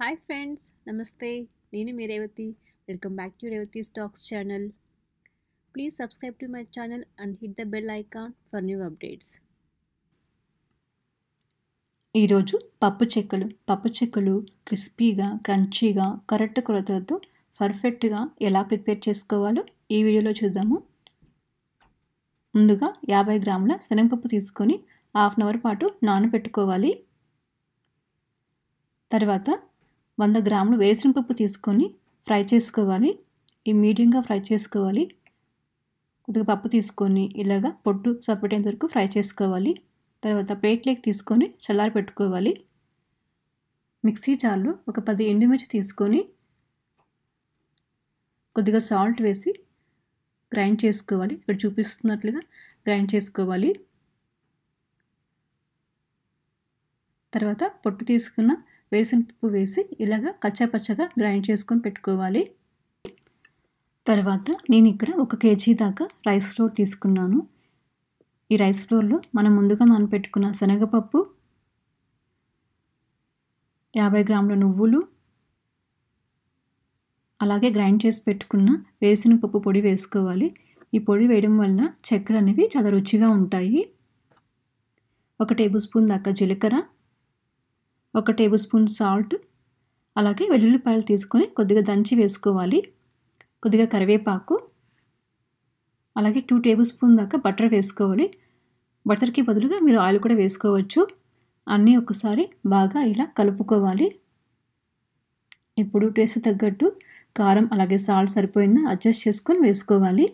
Hi friends, నమస్తే. నేను మీ Revathi. Welcome back to Revathi stocks channel. Please subscribe to my channel and hit the bell icon for new updates. ఈరోజు పప్పు చెక్కలు క్రిస్పీగా, క్రంచీగా, కరెక్ట్ కొలతలతో పర్ఫెక్ట్గా ఎలా ప్రిపేర్ చేసుకోవాలో ఈ వీడియోలో చూద్దాము. ముందుగా 50 గ్రాముల శనగపప్పు తీసుకొని హాఫ్ అన్ అవర్ పాటు నానబెట్టుకోవాలి. తర్వాత 100 గ్రాములు వేరుశనగపప్పు తీసుకొని ఫ్రై చేసుకోవాలి. ఈ మీడియంగా ఫ్రై చేసుకోవాలి. కొద్దిగా పప్పు తీసుకొని ఇలాగా పొట్టు సపరేట్ వరకు ఫ్రై చేసుకోవాలి. తర్వాత ప్లేట్లోకి తీసుకొని చల్లారి పెట్టుకోవాలి. మిక్సీ జార్లో ఒక 10 ఎండుమిర్చి తీసుకొని కొద్దిగా సాల్ట్ వేసి గ్రైండ్ చేసుకోవాలి. ఇక్కడ చూపిస్తున్నట్లుగా గ్రైండ్ చేసుకోవాలి. తర్వాత పొట్టు తీసుకున్న వేరుశనగపప్పు వేసి ఇలాగా కచ్చాపచ్చగా గ్రైండ్ చేసుకొని పెట్టుకోవాలి. తర్వాత నేను ఇక్కడ 1 కేజీ దాకా రైస్ ఫ్లోర్ తీసుకున్నాను. ఈ రైస్ ఫ్లోర్లో మనం ముందుగా నానబెట్టుకున్న శనగపప్పు, 50 గ్రాముల నువ్వులు, అలాగే గ్రైండ్ చేసి పెట్టుకున్న వేరుశనగపప్పు పొడి వేసుకోవాలి. ఈ పొడి వేయడం వల్ల చక్కెర అనేవి చాలా రుచిగా ఉంటాయి. 1 టేబుల్ స్పూన్ దాకా జీలకర్ర, 1 టేబుల్ స్పూన్ సాల్ట్, అలాగే వెల్లుల్లిపాయలు తీసుకొని కొద్దిగా దంచి వేసుకోవాలి. కొద్దిగా కరివేపాకు, అలాగే 2 టేబుల్ స్పూన్ దాకా బటర్ వేసుకోవాలి. బటర్కి బదులుగా మీరు ఆయిల్ కూడా వేసుకోవచ్చు. అన్నీ ఒకసారి బాగా ఇలా కలుపుకోవాలి. ఇప్పుడు టేస్ట్ తగ్గట్టు కారం అలాగే సాల్ట్ సరిపోయిందా అడ్జస్ట్ చేసుకొని వేసుకోవాలి.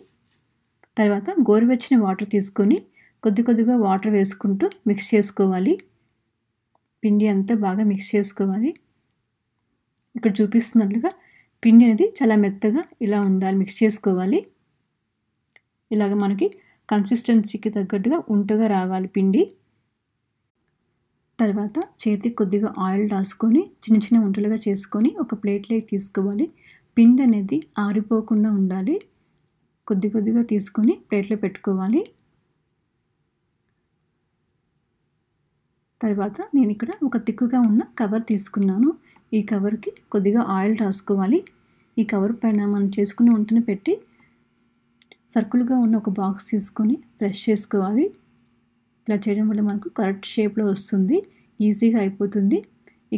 తర్వాత గోరువెచ్చని వాటర్ తీసుకొని కొద్దిగా వాటర్ వేసుకుంటూ మిక్స్ చేసుకోవాలి. పిండి అంతా బాగా మిక్స్ చేసుకోవాలి. ఇక్కడ చూపిస్తున్నట్లుగా పిండి అనేది చాలా మెత్తగా ఇలా ఉండాలి, మిక్స్ చేసుకోవాలి. ఇలాగ మనకి కన్సిస్టెన్సీకి తగ్గట్టుగా ఉంటగా రావాలి పిండి. తర్వాత చేతికి కొద్దిగా ఆయిల్ రాసుకొని చిన్న ఉంటలుగా చేసుకొని ఒక ప్లేట్లోకి తీసుకోవాలి. పిండి అనేది ఆరిపోకుండా ఉండాలి. కొద్దిగా తీసుకొని ప్లేట్లో పెట్టుకోవాలి. తర్వాత నేను ఇక్కడ ఒక తిక్కుగా ఉన్న కవర్ తీసుకున్నాను. ఈ కవర్కి కొద్దిగా ఆయిల్ రాసుకోవాలి. ఈ కవర్ పైన మనం చేసుకున్న వంటను పెట్టి సర్కిల్గా ఉన్న ఒక బాక్స్ తీసుకొని ప్రెస్ చేసుకోవాలి. ఇలా చేయడం వల్ల మనకు కరెక్ట్ షేప్లో వస్తుంది, ఈజీగా అయిపోతుంది.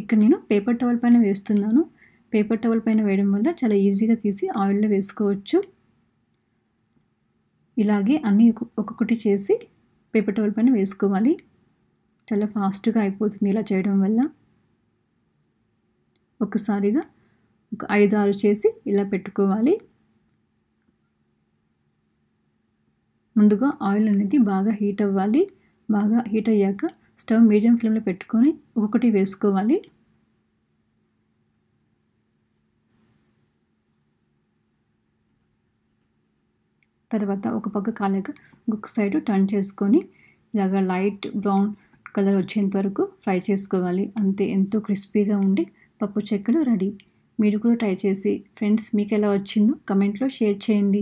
ఇక్కడ నేను పేపర్ టవల్ పైన వేస్తున్నాను. పేపర్ టవల్ పైన వేయడం వల్ల చాలా ఈజీగా తీసి ఆయిల్లో వేసుకోవచ్చు. ఇలాగే అన్నీ ఒక్కొక్కటి చేసి పేపర్ టవల్ పైన వేసుకోవాలి. చాలా ఫాస్ట్గా అయిపోతుంది ఇలా చేయడం వల్ల. ఒకసారిగా ఒక 5-6 చేసి ఇలా పెట్టుకోవాలి. ముందుగా ఆయిల్ అనేది బాగా హీట్ అవ్వాలి. బాగా హీట్ అయ్యాక స్టవ్ మీడియం ఫ్లేమ్లో పెట్టుకొని ఒక్కొక్కటి వేసుకోవాలి. తర్వాత ఒక పక్క కాలేక ఇంకొక సైడ్ టర్న్ చేసుకొని ఇలాగ లైట్ బ్రౌన్ కలర్ వచ్చేంత వరకు ఫ్రై చేసుకోవాలి. అంతే, ఎంతో క్రిస్పీగా ఉండి పప్పు చెక్కలు రెడీ. మీరు కూడా ట్రై చేసి ఫ్రెండ్స్ మీకు ఎలా వచ్చిందో కమెంట్లో షేర్ చేయండి.